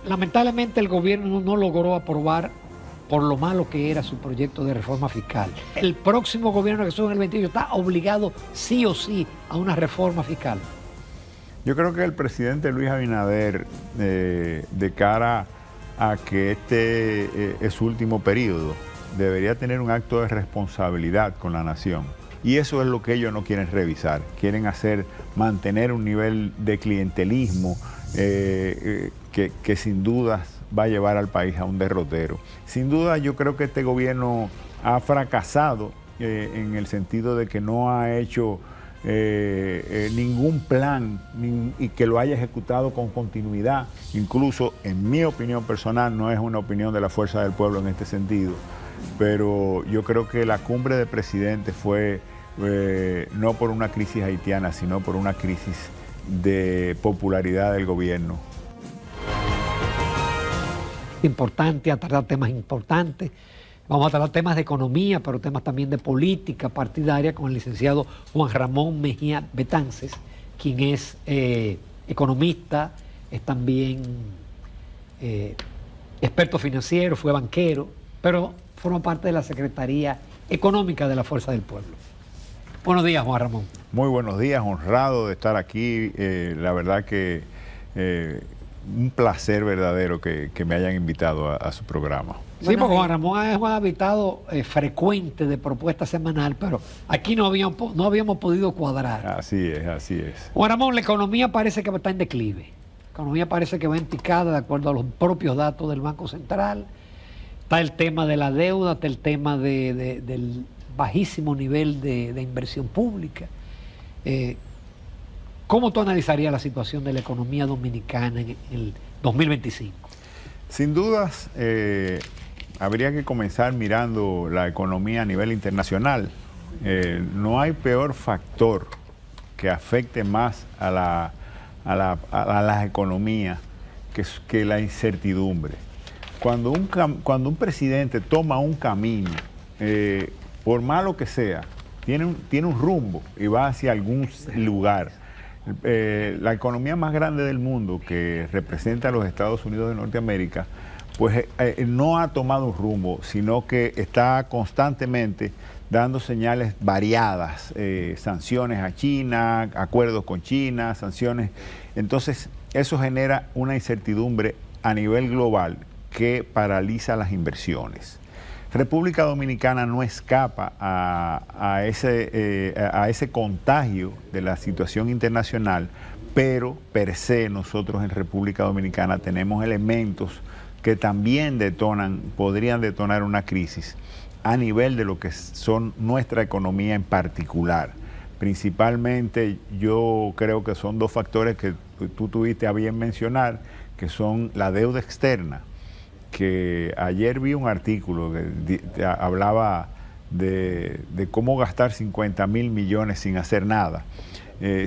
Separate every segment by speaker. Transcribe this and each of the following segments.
Speaker 1: lamentablemente el gobierno no logró aprobar por lo malo que era su proyecto de reforma fiscal. El próximo gobierno que sube en el 28 está obligado sí o sí a una reforma fiscal.
Speaker 2: Yo creo que el presidente Luis Abinader, de cara a que este es su último periodo, debería tener un acto de responsabilidad con la nación. Y eso es lo que ellos no quieren revisar. Quieren mantener un nivel de clientelismo que sin dudas va a llevar al país a un derrotero. Sin duda yo creo que este gobierno ha fracasado en el sentido de que no ha hecho ningún plan y que lo haya ejecutado con continuidad. Incluso, en mi opinión personal, no es una opinión de la Fuerza del Pueblo en este sentido, pero yo creo que la cumbre de presidentes fue no por una crisis haitiana, sino por una crisis de popularidad del gobierno.
Speaker 1: Importante, a tratar temas importantes. Vamos a tratar temas de economía, pero temas también de política partidaria con el licenciado Juan Ramón Mejía Betances, quien es economista, es también experto financiero, fue banquero, pero forma parte de la Secretaría Económica de la Fuerza del Pueblo. Buenos días, Juan Ramón.
Speaker 2: Muy buenos días, honrado de estar aquí. La verdad que un placer verdadero que me hayan invitado a su programa.
Speaker 1: Sí, porque Juan Ramón es un invitado frecuente de propuesta semanal, pero aquí no habíamos podido cuadrar.
Speaker 2: Así es, así es.
Speaker 1: Juan Ramón, la economía parece que está en declive. La economía parece que va en picada de acuerdo a los propios datos del Banco Central. Está el tema de la deuda, está el tema del bajísimo nivel de inversión pública. ¿Cómo tú analizarías la situación de la economía dominicana en el 2025?
Speaker 2: Sin dudas, habría que comenzar mirando la economía a nivel internacional. No hay peor factor que afecte más a las economías que la incertidumbre. Cuando un presidente toma un camino, por malo que sea, tiene un rumbo y va hacia algún lugar. La economía más grande del mundo, que representa a los Estados Unidos de Norteamérica, pues no ha tomado un rumbo, sino que está constantemente dando señales variadas, sanciones a China, acuerdos con China, sanciones. Entonces, eso genera una incertidumbre a nivel global que paraliza las inversiones. República Dominicana no escapa a ese contagio de la situación internacional, pero per se nosotros en República Dominicana tenemos elementos que también podrían detonar una crisis a nivel de lo que son nuestra economía en particular. Principalmente yo creo que son dos factores que tú tuviste a bien mencionar, que son la deuda externa, que ayer vi un artículo que hablaba de cómo gastar 50.000 millones sin hacer nada.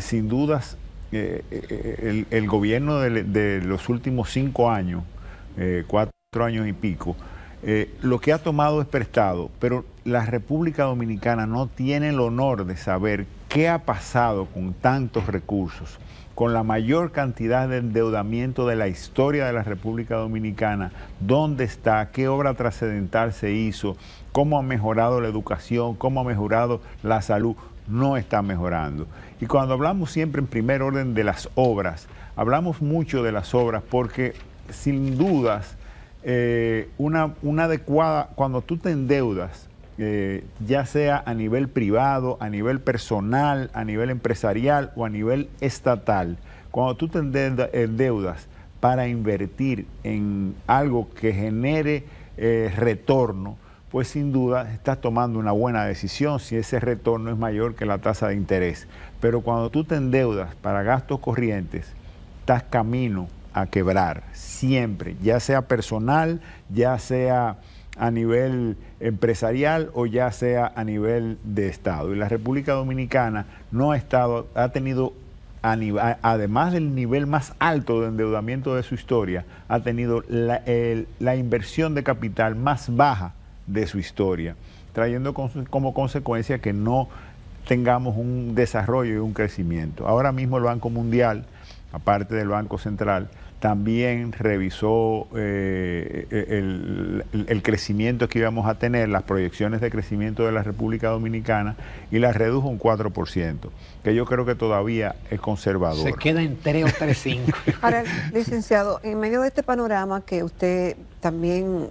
Speaker 2: Sin dudas, el gobierno de los últimos 5 años, 4 años y pico, lo que ha tomado es prestado, pero la República Dominicana no tiene el honor de saber qué ha pasado con tantos recursos, con la mayor cantidad de endeudamiento de la historia de la República Dominicana. ¿Dónde está? ¿Qué obra trascendental se hizo? ¿Cómo ha mejorado la educación? ¿Cómo ha mejorado la salud? No está mejorando. Y cuando hablamos siempre en primer orden de las obras, hablamos mucho de las obras porque sin dudas una adecuada, cuando tú te endeudas, ya sea a nivel privado, a nivel personal, a nivel empresarial o a nivel estatal, cuando tú te endeudas para invertir en algo que genere retorno, pues sin duda estás tomando una buena decisión si ese retorno es mayor que la tasa de interés. Pero cuando tú te endeudas para gastos corrientes, estás camino a quebrar, siempre, ya sea personal, ya sea a nivel empresarial o ya sea a nivel de Estado. Y la República Dominicana ha tenido, además del nivel más alto de endeudamiento de su historia, ha tenido la inversión de capital más baja de su historia, trayendo como consecuencia que no tengamos un desarrollo y un crecimiento. Ahora mismo el Banco Mundial, aparte del Banco Central, también revisó el crecimiento que íbamos a tener, las proyecciones de crecimiento de la República Dominicana, y las redujo un 4%, que yo creo que todavía es conservador.
Speaker 1: Se queda en 3 o 3.5.
Speaker 3: Ahora, licenciado, en medio de este panorama que usted también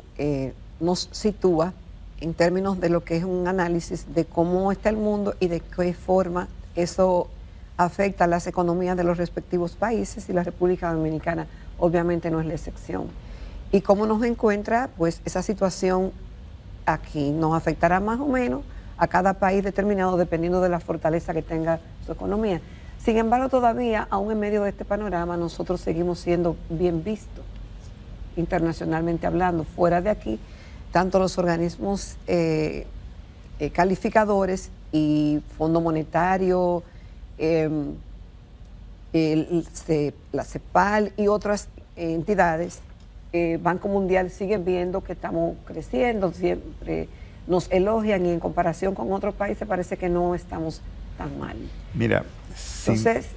Speaker 3: nos sitúa en términos de lo que es un análisis de cómo está el mundo y de qué forma eso afecta a las economías de los respectivos países, y la República Dominicana obviamente no es la excepción. Y cómo nos encuentra, pues esa situación aquí nos afectará más o menos a cada país determinado dependiendo de la fortaleza que tenga su economía. Sin embargo, todavía, aún en medio de este panorama, nosotros seguimos siendo bien vistos, internacionalmente hablando. Fuera de aquí, tanto los organismos calificadores y Fondo Monetario, la CEPAL y otras entidades, Banco Mundial, siguen viendo que estamos creciendo, siempre nos elogian, y en comparación con otros países parece que no estamos tan mal.
Speaker 2: Mira,
Speaker 3: entonces,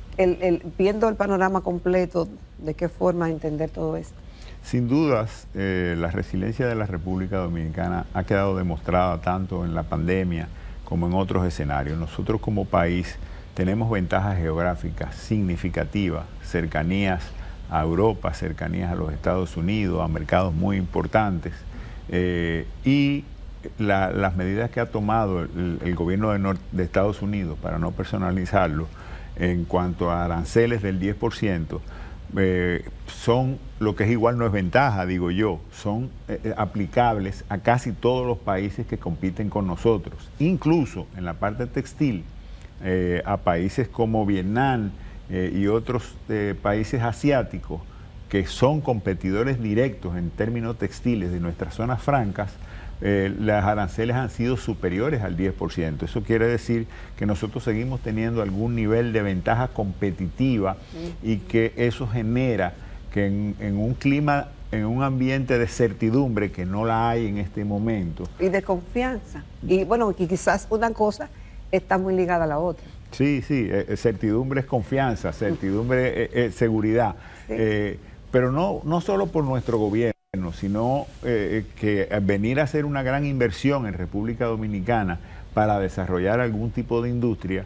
Speaker 3: viendo el panorama completo, ¿de qué forma entender todo esto?
Speaker 2: Sin dudas, la resiliencia de la República Dominicana ha quedado demostrada tanto en la pandemia como en otros escenarios. Nosotros como país tenemos ventajas geográficas significativas, cercanías a Europa, cercanías a los Estados Unidos, a mercados muy importantes, y las medidas que ha tomado el gobierno de Estados Unidos, para no personalizarlo, en cuanto a aranceles del 10%, son, lo que es igual no es ventaja, digo yo, son aplicables a casi todos los países que compiten con nosotros, incluso en la parte textil, a países como Vietnam y otros países asiáticos que son competidores directos en términos textiles de nuestras zonas francas. Las aranceles han sido superiores al 10%. Eso quiere decir que nosotros seguimos teniendo algún nivel de ventaja competitiva, y que eso genera que en un clima, en un ambiente de certidumbre que no la hay en este momento.
Speaker 3: Y de confianza. Y bueno, y quizás una cosa está muy ligada a la otra.
Speaker 2: Sí, certidumbre es confianza, certidumbre es seguridad. Sí. Pero no solo por nuestro gobierno, sino que venir a hacer una gran inversión en República Dominicana para desarrollar algún tipo de industria,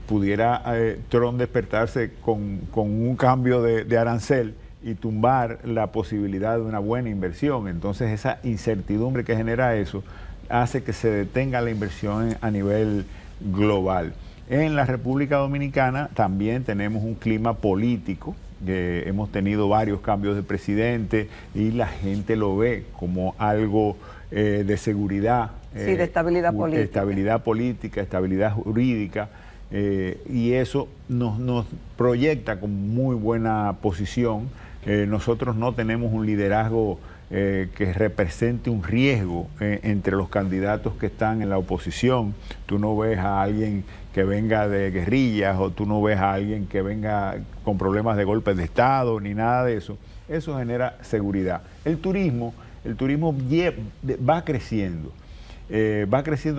Speaker 2: pudiera Trump despertarse con un cambio de arancel y tumbar la posibilidad de una buena inversión. Entonces esa incertidumbre que genera eso hace que se detenga la inversión a nivel global. En la República Dominicana también tenemos un clima político, que hemos tenido varios cambios de presidente y la gente lo ve como algo de seguridad.
Speaker 3: Sí, de estabilidad política.
Speaker 2: Estabilidad política, estabilidad jurídica, y eso nos proyecta con muy buena posición. Nosotros no tenemos un liderazgo que represente un riesgo entre los candidatos que están en la oposición. Tú no ves a alguien que venga de guerrillas, o tú no ves a alguien que venga con problemas de golpes de Estado, ni nada de eso. Eso genera seguridad. El turismo va creciendo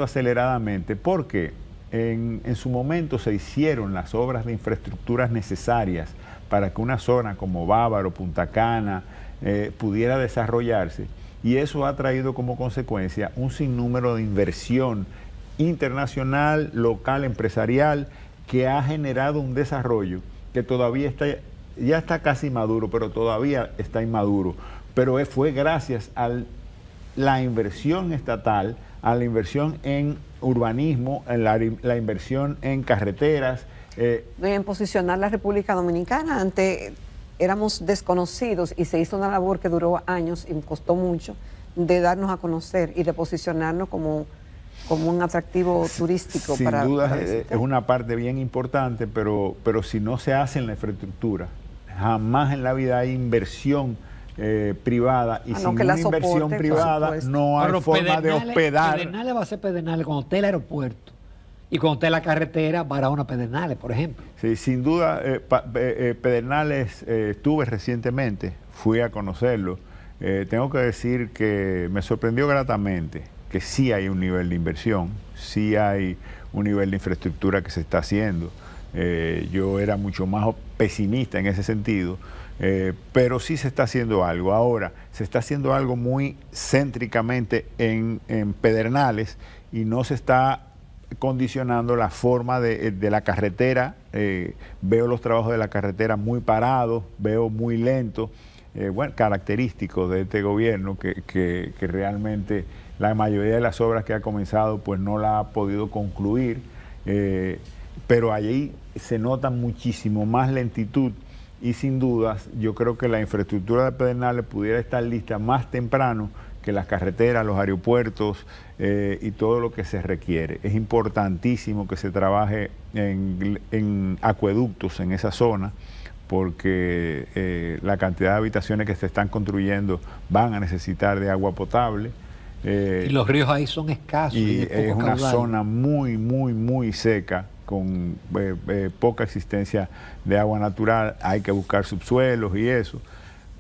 Speaker 2: aceleradamente, porque en su momento se hicieron las obras de infraestructuras necesarias para que una zona como Bávaro, Punta Cana, pudiera desarrollarse, y eso ha traído como consecuencia un sinnúmero de inversión internacional, local, empresarial, que ha generado un desarrollo que todavía ya está casi maduro, pero todavía está inmaduro. Pero fue gracias a la inversión estatal, a la inversión en urbanismo, en la inversión en carreteras.
Speaker 3: En posicionar la República Dominicana ante... Éramos desconocidos, y se hizo una labor que duró años y costó mucho, de darnos a conocer y de posicionarnos como un atractivo turístico.
Speaker 2: Sin duda es una parte bien importante, pero si no se hace en la infraestructura, jamás en la vida hay inversión privada, y sin una inversión privada no hay forma de hospedar.
Speaker 1: Pedernales va a ser Pedernales cuando esté el aeropuerto. Y cuando esté la carretera, Barahona Pedernales, por ejemplo.
Speaker 2: Sí, sin duda, Pedernales estuve recientemente, fui a conocerlo. Tengo que decir que me sorprendió gratamente que sí hay un nivel de inversión, sí hay un nivel de infraestructura que se está haciendo. Yo era mucho más pesimista en ese sentido, pero sí se está haciendo algo. Ahora, se está haciendo algo muy céntricamente en Pedernales y no se está condicionando la forma de la carretera. Veo los trabajos de la carretera muy parados, veo muy lentos, bueno, característicos de este gobierno que realmente la mayoría de las obras que ha comenzado pues no la ha podido concluir, pero allí se nota muchísimo más lentitud. Y sin dudas, yo creo que la infraestructura de Pedernales pudiera estar lista más temprano que las carreteras, los aeropuertos y todo lo que se requiere. Es importantísimo que se trabaje en acueductos en esa zona, porque la cantidad de habitaciones que se están construyendo van a necesitar de agua potable.
Speaker 1: Y los ríos ahí son escasos.
Speaker 2: Y
Speaker 1: de poco
Speaker 2: es una
Speaker 1: caudal.
Speaker 2: zona muy seca, con poca existencia de agua natural. Hay que buscar subsuelos y eso.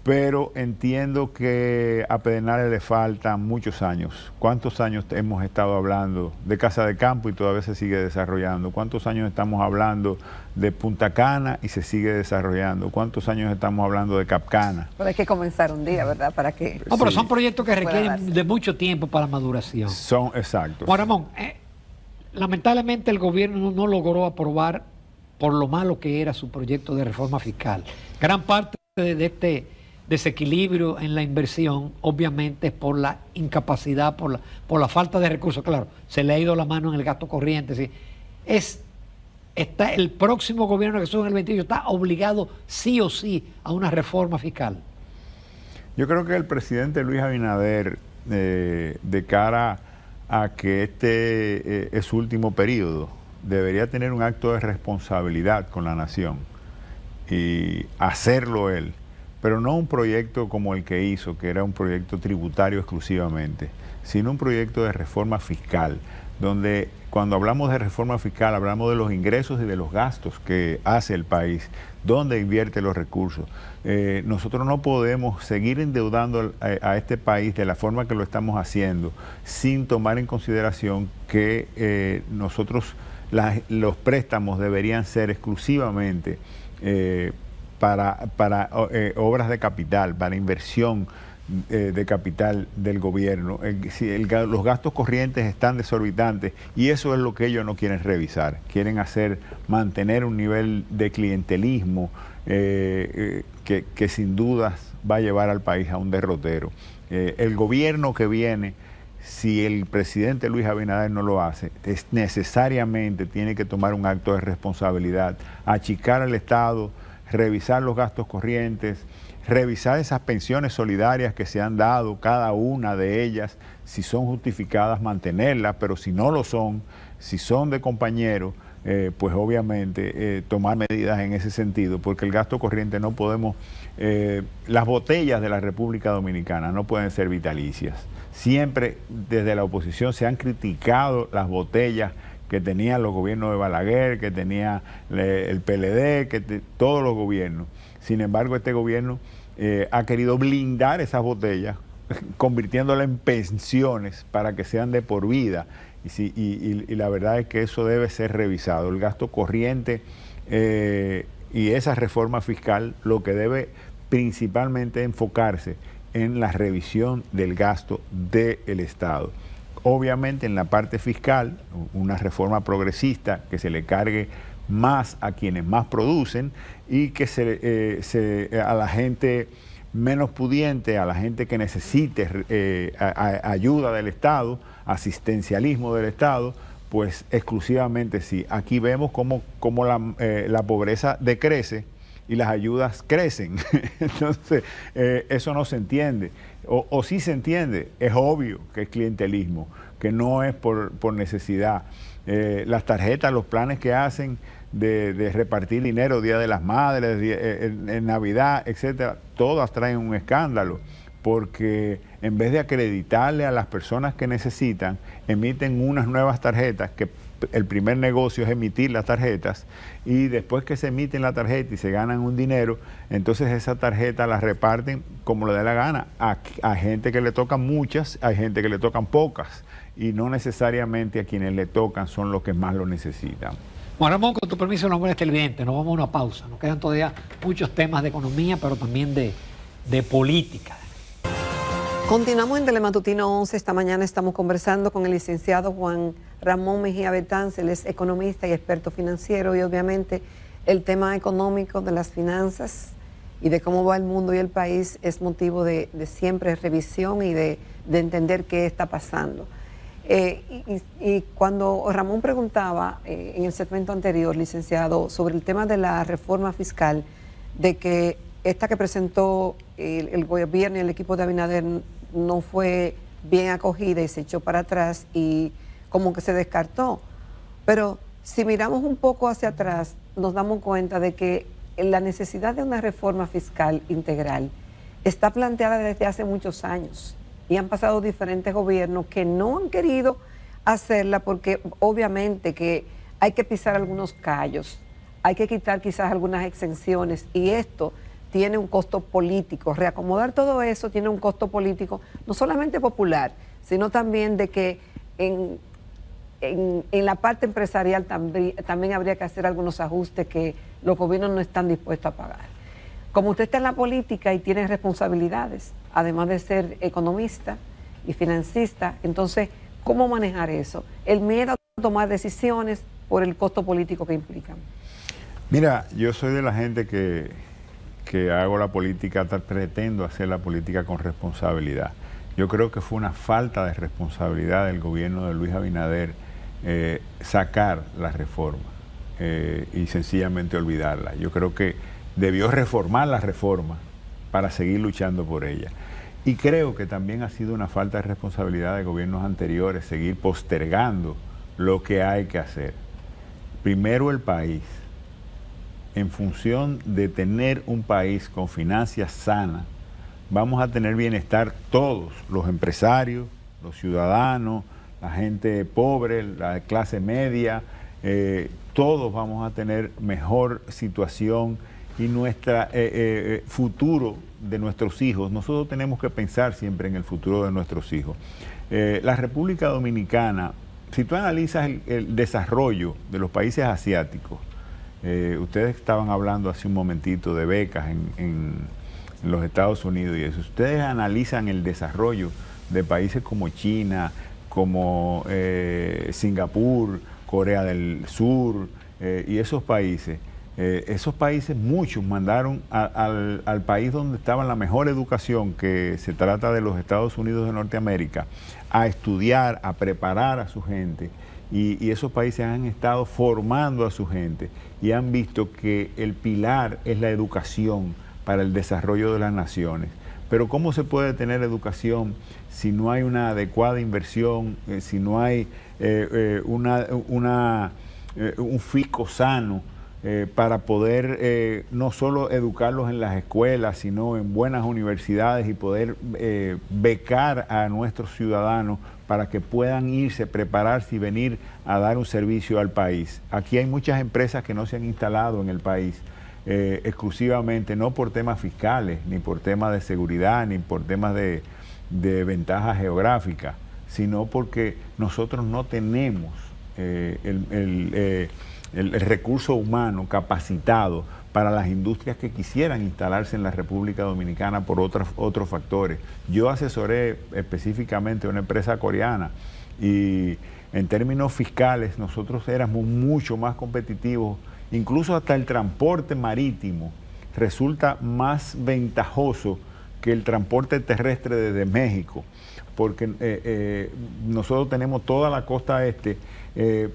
Speaker 2: Pero entiendo que a Pedernales le faltan muchos años. ¿Cuántos años hemos estado hablando de Casa de Campo y todavía se sigue desarrollando? ¿Cuántos años estamos hablando de Punta Cana y se sigue desarrollando? ¿Cuántos años estamos hablando de Capcana?
Speaker 3: Pero hay que comenzar un día, ¿verdad? Para que...
Speaker 1: No, pero
Speaker 2: Sí.
Speaker 1: son proyectos que
Speaker 3: Pueda
Speaker 1: requieren
Speaker 3: darse.
Speaker 1: de mucho tiempo para maduración.
Speaker 2: Son exactos.
Speaker 1: Juan Ramón, lamentablemente el gobierno no logró aprobar por lo malo que era su proyecto de reforma fiscal. Gran parte de este desequilibrio en la inversión, obviamente, es por la incapacidad, por la falta de recursos. Claro, se le ha ido la mano en el gasto corriente. ¿Sí? Está el próximo gobierno que sube en el 28 está obligado sí o sí a una reforma fiscal.
Speaker 2: Yo creo que el presidente Luis Abinader, de cara a que este es su último periodo, debería tener un acto de responsabilidad con la nación y hacerlo él, pero no un proyecto como el que hizo, que era un proyecto tributario exclusivamente, sino un proyecto de reforma fiscal, donde cuando hablamos de reforma fiscal hablamos de los ingresos y de los gastos que hace el país, dónde invierte los recursos. Nosotros no podemos seguir endeudando a este país de la forma que lo estamos haciendo sin tomar en consideración que los préstamos deberían ser exclusivamente para obras de capital, para inversión de capital del gobierno. Los gastos corrientes están desorbitantes y eso es lo que ellos no quieren revisar. Quieren mantener un nivel de clientelismo que sin dudas va a llevar al país a un derrotero. El gobierno que viene, si el presidente Luis Abinader no lo hace, necesariamente tiene que tomar un acto de responsabilidad, achicar al Estado, revisar los gastos corrientes, revisar esas pensiones solidarias que se han dado, cada una de ellas, si son justificadas, mantenerlas, pero si no lo son, si son de compañeros, pues obviamente tomar medidas en ese sentido, porque el gasto corriente no podemos, las botellas de la República Dominicana no pueden ser vitalicias. Siempre desde la oposición se han criticado las botellas que tenían los gobiernos de Balaguer, que tenía el PLD, todos los gobiernos. Sin embargo, este gobierno ha querido blindar esas botellas, convirtiéndolas en pensiones para que sean de por vida. Y la verdad es que eso debe ser revisado. El gasto corriente y esa reforma fiscal lo que debe principalmente enfocarse en la revisión del gasto del Estado. Obviamente en la parte fiscal, una reforma progresista que se le cargue más a quienes más producen y que a la gente menos pudiente, a la gente que necesite ayuda del Estado, asistencialismo del Estado, pues exclusivamente sí. Aquí vemos cómo la pobreza decrece y las ayudas crecen. Entonces, eso no se entiende. O sí se entiende, es obvio que es clientelismo, que no es por necesidad. Las tarjetas, los planes que hacen de repartir dinero, Día de las Madres, en Navidad, etcétera, todas traen un escándalo, porque en vez de acreditarle a las personas que necesitan, emiten unas nuevas tarjetas que el primer negocio es emitir las tarjetas y después que se emiten la tarjeta y se ganan un dinero, entonces esa tarjeta la reparten como le dé la gana a gente que le tocan muchas, hay gente que le tocan pocas y no necesariamente a quienes le tocan son los que más lo necesitan.
Speaker 1: Juan Ramón, con tu permiso, nos vamos a televidente, nos vamos a una pausa. Nos quedan todavía muchos temas de economía, pero también de política.
Speaker 3: Continuamos en Telematutino 11. Esta mañana estamos conversando con el licenciado Juan Ramón Mejía Betances. Él es economista y experto financiero, y obviamente el tema económico de las finanzas y de cómo va el mundo y el país es motivo de siempre revisión y de entender qué está pasando. Y cuando Ramón preguntaba en el segmento anterior, licenciado, sobre el tema de la reforma fiscal, de que esta que presentó el gobierno y el equipo de Abinader no fue bien acogida y se echó para atrás y como que se descartó. Pero si miramos un poco hacia atrás, nos damos cuenta de que la necesidad de una reforma fiscal integral está planteada desde hace muchos años y han pasado diferentes gobiernos que no han querido hacerla porque obviamente que hay que pisar algunos callos, hay que quitar quizás algunas exenciones, y esto tiene un costo político. Reacomodar todo eso tiene un costo político, no solamente popular, sino también de que en la parte empresarial también habría que hacer algunos ajustes que los gobiernos no están dispuestos a pagar. Como usted está en la política y tiene responsabilidades, además de ser economista y financista, entonces, ¿cómo manejar eso? El miedo a tomar decisiones por el costo político que implican.
Speaker 2: Mira, yo soy de la gente que hago la política, pretendo hacer la política con responsabilidad. Yo creo que fue una falta de responsabilidad del gobierno de Luis Abinader sacar la reforma y sencillamente olvidarla. Yo creo que debió reformar la reforma para seguir luchando por ella. Y creo que también ha sido una falta de responsabilidad de gobiernos anteriores seguir postergando lo que hay que hacer. Primero el país. En función de tener un país con finanzas sanas, vamos a tener bienestar todos, los empresarios, los ciudadanos, la gente pobre, la clase media, todos vamos a tener mejor situación y nuestro futuro de nuestros hijos. Nosotros tenemos que pensar siempre en el futuro de nuestros hijos. La República Dominicana, si tú analizas el desarrollo de los países asiáticos, ustedes estaban hablando hace un momentito de becas en los Estados Unidos y eso. Ustedes analizan el desarrollo de países como China, como Singapur, Corea del Sur y esos países. Muchos mandaron al país donde estaba la mejor educación, que se trata de los Estados Unidos de Norteamérica, a estudiar, a preparar a su gente. Y esos países han estado formando a su gente y han visto que el pilar es la educación para el desarrollo de las naciones. Pero ¿cómo se puede tener educación si no hay una adecuada inversión, si no hay un fisco sano para poder no solo educarlos en las escuelas, sino en buenas universidades y poder becar a nuestros ciudadanos para que puedan irse, prepararse y venir a dar un servicio al país? Aquí hay muchas empresas que no se han instalado en el país exclusivamente, no por temas fiscales, ni por temas de seguridad, ni por temas de ventaja geográfica, sino porque nosotros no tenemos el recurso humano capacitado para las industrias que quisieran instalarse en la República Dominicana por otros factores. Yo asesoré específicamente a una empresa coreana y en términos fiscales nosotros éramos mucho más competitivos, incluso hasta el transporte marítimo resulta más ventajoso que el transporte terrestre desde México, porque nosotros tenemos toda la costa este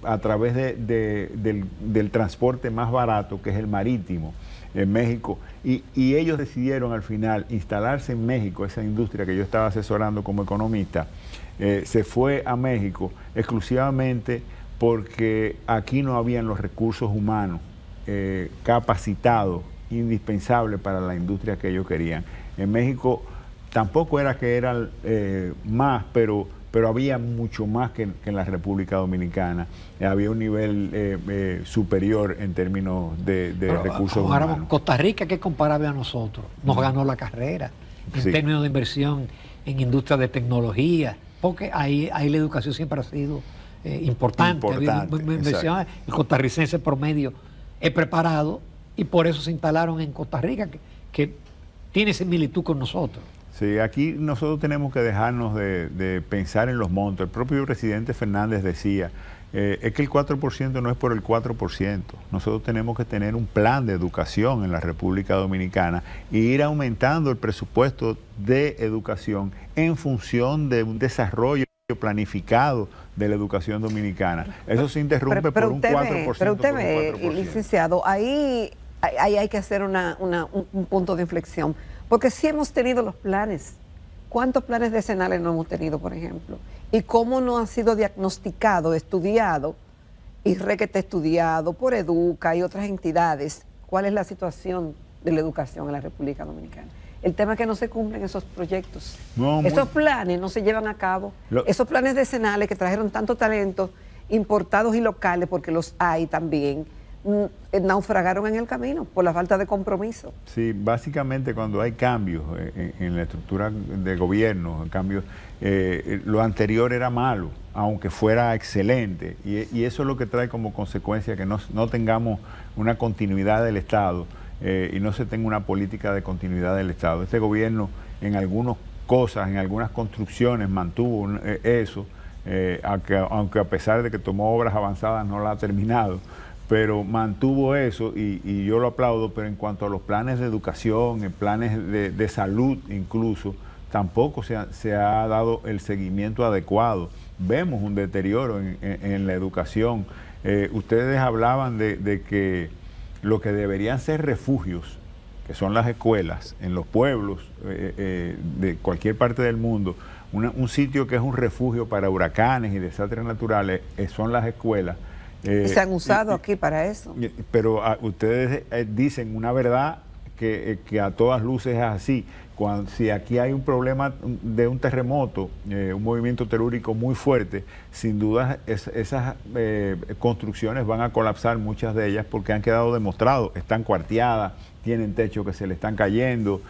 Speaker 2: a través del transporte más barato, que es el marítimo en México, y ellos decidieron al final instalarse en México. Esa industria que yo estaba asesorando como economista se fue a México exclusivamente porque aquí no habían los recursos humanos capacitados, indispensables para la industria que ellos querían. En México tampoco era que eran más, pero había mucho más que en la República Dominicana. Había un nivel superior en términos de recursos humanos.
Speaker 1: Costa Rica, que es comparable a nosotros, nos ganó la carrera en términos de inversión en industria de tecnología, porque ahí la educación siempre ha sido importante.
Speaker 2: Exacto.
Speaker 1: El costarricense promedio es preparado y por eso se instalaron en Costa Rica, que tiene similitud con nosotros.
Speaker 2: Sí, aquí nosotros tenemos que dejarnos de pensar en los montos. El propio presidente Fernández decía, es que el 4% no es por el 4%. Nosotros tenemos que tener un plan de educación en la República Dominicana e ir aumentando el presupuesto de educación en función de un desarrollo planificado de la educación dominicana. Eso se interrumpe por un 4%.
Speaker 3: Pero usted ve, licenciado, ahí hay que hacer un punto de inflexión. Porque sí hemos tenido los planes. ¿Cuántos planes decenales no hemos tenido, por ejemplo? ¿Y cómo no ha sido diagnosticado, estudiado y requete estudiado por Educa y otras entidades? ¿Cuál es la situación de la educación en la República Dominicana? El tema es que no se cumplen esos proyectos. Esos planes no se llevan a cabo. Esos planes decenales que trajeron tanto talento, importados y locales, porque los hay también, naufragaron en el camino por la falta de compromiso.
Speaker 2: Sí, básicamente cuando hay cambios en la estructura de gobierno, cambios, lo anterior era malo, aunque fuera excelente, y eso es lo que trae como consecuencia que no tengamos una continuidad del Estado y no se tenga una política de continuidad del Estado. Este gobierno en algunas cosas, en algunas construcciones mantuvo eso, aunque a pesar de que tomó obras avanzadas no la ha terminado, pero mantuvo eso y yo lo aplaudo. Pero en cuanto a los planes de educación, en planes de salud incluso, tampoco se ha dado el seguimiento adecuado. Vemos un deterioro en la educación. Ustedes hablaban de que lo que deberían ser refugios, que son las escuelas, en los pueblos de cualquier parte del mundo, un sitio que es un refugio para huracanes y desastres naturales, son las escuelas.
Speaker 3: Se han usado aquí para eso.
Speaker 2: Pero ustedes dicen una verdad que a todas luces es así. Si aquí hay un problema de un terremoto, un movimiento telúrico muy fuerte, sin duda esas construcciones van a colapsar, muchas de ellas, porque han quedado demostrados, están cuarteadas, tienen techos que se le están cayendo,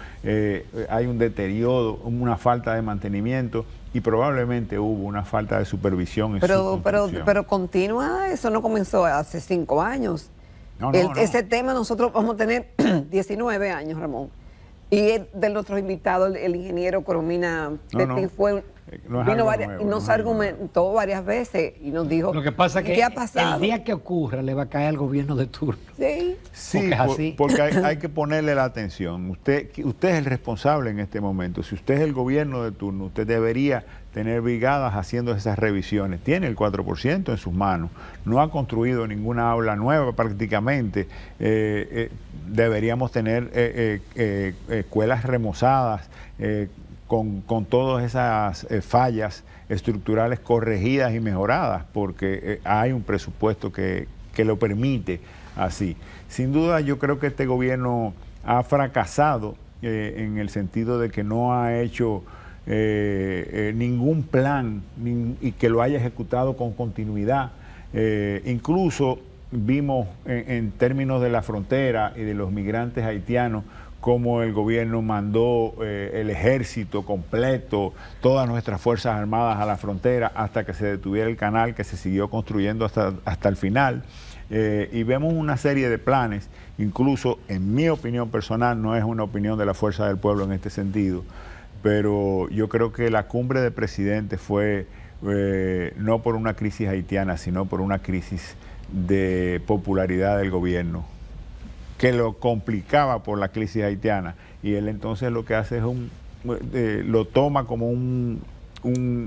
Speaker 2: hay un deterioro, una falta de mantenimiento y probablemente hubo una falta de supervisión en su construcción.
Speaker 3: Pero continúa, eso no comenzó hace 5 años. Ese tema nosotros vamos a tener 19 años, Ramón. Y de nuestros invitados, el ingeniero Coromina Pepín nos argumentó varias veces y nos dijo,
Speaker 1: lo que pasa es que
Speaker 3: ¿qué ha pasado?
Speaker 1: El día que ocurra le va a caer al gobierno de turno.
Speaker 2: Sí, porque hay que ponerle la atención. Usted es el responsable en este momento. Si usted es el gobierno de turno, usted debería tener brigadas haciendo esas revisiones. Tiene el 4% en sus manos. No ha construido ninguna aula nueva prácticamente. Deberíamos tener escuelas remozadas con todas esas fallas estructurales corregidas y mejoradas, porque hay un presupuesto que lo permite así. Sin duda, yo creo que este gobierno ha fracasado en el sentido de que no ha hecho ningún plan y que lo haya ejecutado con continuidad. Incluso vimos en términos de la frontera y de los migrantes haitianos cómo el gobierno mandó el ejército completo, todas nuestras fuerzas armadas a la frontera hasta que se detuviera el canal, que se siguió construyendo hasta el final. Y vemos una serie de planes, incluso en mi opinión personal, no es una opinión de la Fuerza del Pueblo en este sentido, pero yo creo que la cumbre de presidentes fue no por una crisis haitiana, sino por una crisis de popularidad del gobierno, que lo complicaba por la crisis haitiana, y él entonces lo que hace es lo toma como un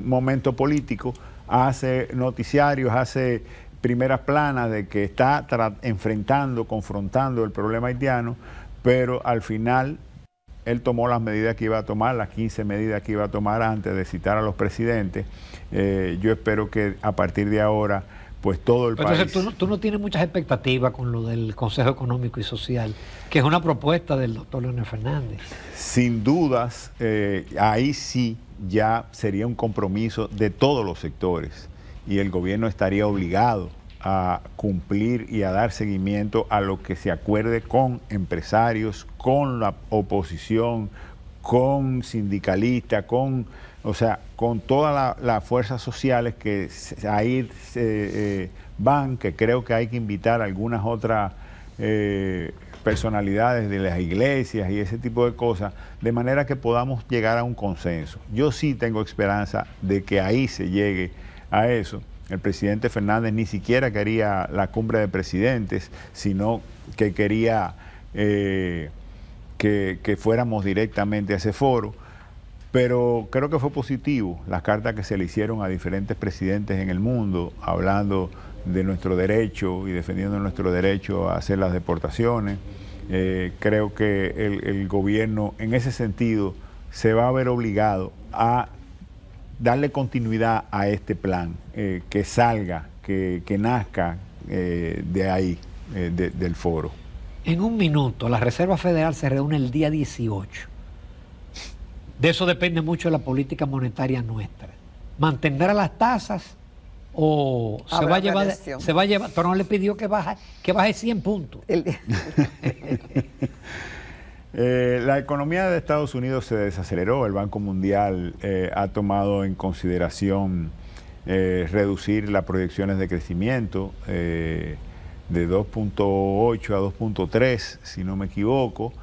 Speaker 2: momento político, hace noticiarios, hace primeras planas de que está confrontando el problema haitiano, pero al final él tomó las medidas que iba a tomar, las 15 medidas que iba a tomar antes de citar a los presidentes. Yo espero que a partir de ahora, pues todo el país...
Speaker 1: Entonces tú no tienes muchas expectativas con lo del Consejo Económico y Social, que es una propuesta del doctor Leonel Fernández.
Speaker 2: Sin dudas, ahí sí ya sería un compromiso de todos los sectores y el gobierno estaría obligado a cumplir y a dar seguimiento a lo que se acuerde con empresarios, con la oposición, con sindicalistas, o sea, con todas las fuerzas sociales que ahí van, que creo que hay que invitar a algunas otras personalidades de las iglesias y ese tipo de cosas, de manera que podamos llegar a un consenso. Yo sí tengo esperanza de que ahí se llegue a eso. El presidente Fernández ni siquiera quería la cumbre de presidentes, sino que quería que fuéramos directamente a ese foro. Pero creo que fue positivo las cartas que se le hicieron a diferentes presidentes en el mundo, hablando de nuestro derecho y defendiendo nuestro derecho a hacer las deportaciones. Creo que el gobierno en ese sentido se va a ver obligado a darle continuidad a este plan, que salga, que nazca de ahí, del foro.
Speaker 1: En un minuto, la Reserva Federal se reúne el día 18. De eso depende mucho la política monetaria nuestra. ¿Mantendrá las tasas o se va a llevar? Trump le pidió que baje 100 puntos.
Speaker 2: La economía de Estados Unidos se desaceleró. El Banco Mundial ha tomado en consideración reducir las proyecciones de crecimiento de 2.8 a 2.3, si no me equivoco.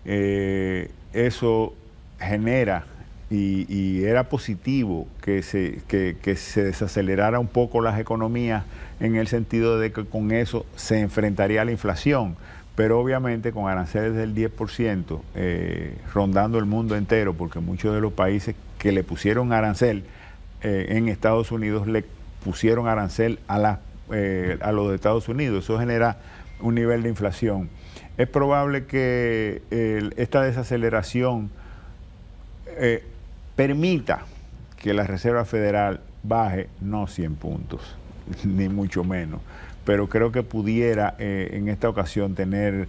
Speaker 2: Eso genera y era positivo que se desacelerara un poco las economías, en el sentido de que con eso se enfrentaría a la inflación, pero obviamente con aranceles del 10% rondando el mundo entero, porque muchos de los países que le pusieron arancel en Estados Unidos le pusieron arancel a los de Estados Unidos. Eso genera un nivel de inflación. Es probable que esta desaceleración permita que la Reserva Federal baje, no 100 puntos, ni mucho menos, pero creo que pudiera en esta ocasión tener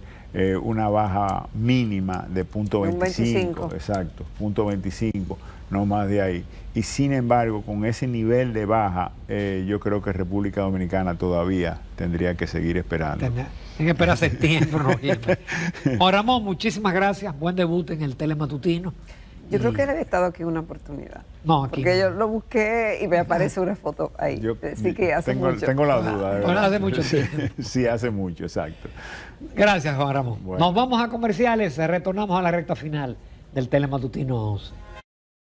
Speaker 2: una baja mínima de 0.25, exacto, 0.25, no más de ahí. Y sin embargo, con ese nivel de baja, yo creo que República Dominicana todavía tendría que seguir esperando.
Speaker 1: Tienen que esperar septiembre, noviembre. Juan Ramón, muchísimas gracias, buen debut en el Telematutino.
Speaker 3: Yo creo que él había estado aquí una oportunidad.
Speaker 1: No, aquí
Speaker 3: porque
Speaker 1: no.
Speaker 3: yo lo busqué y me aparece una foto ahí. Sí que hace mucho.
Speaker 2: Tengo la duda, de verdad.
Speaker 1: Hace mucho tiempo.
Speaker 2: Sí, hace mucho, exacto.
Speaker 1: Gracias, Juan Ramón.
Speaker 2: Bueno.
Speaker 1: Nos vamos a comerciales, retornamos a la recta final del Telematutino 11.